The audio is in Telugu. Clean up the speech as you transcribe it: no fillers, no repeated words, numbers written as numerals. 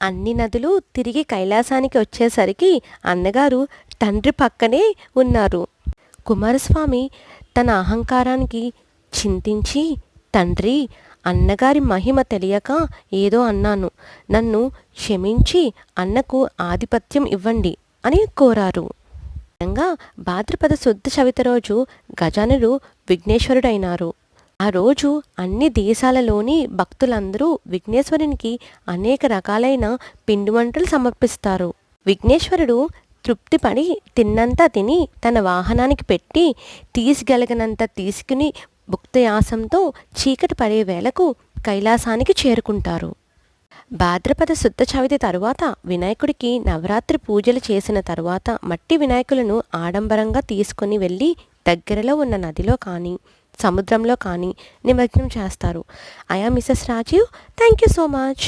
అన్ని నదులు తిరిగి కైలాసానికి వచ్చేసరికి అన్నగారు తండ్రి పక్కనే ఉన్నారు. కుమారస్వామి తన అహంకారానికి చింతించి, తండ్రి, అన్నగారి మహిమ తెలియక ఏదో అన్నాను, నన్ను క్షమించి అన్నకు ఆధిపత్యం ఇవ్వండి అని కోరారు. భాద్రపద శుద్ధ చవితి రోజు గజానుడు విఘ్నేశ్వరుడైనారు. ఆ రోజు అన్ని దేశాలలోని భక్తులందరూ విఘ్నేశ్వరునికి అనేక రకాలైన పిండి వంటలు సమర్పిస్తారు. విఘ్నేశ్వరుడు తృప్తిపడి తిన్నంతా తిని తన వాహనానికి పెట్టి తీసుకెళ్ళగనంత తీసుకుని భుక్తయాసంతో చీకటి పడే వేళకు కైలాసానికి చేరుకుంటారు. భాద్రపద శుద్ధ చవితి తరువాత వినాయకుడికి నవరాత్రి పూజలు చేసిన తరువాత మట్టి వినాయకులను ఆడంబరంగా తీసుకుని వెళ్ళి దగ్గరలో ఉన్న నదిలో కానీ సముద్రంలో కానీ నిమజ్జనం చేస్తారు. I am Mrs Rajiv. Thank you so much.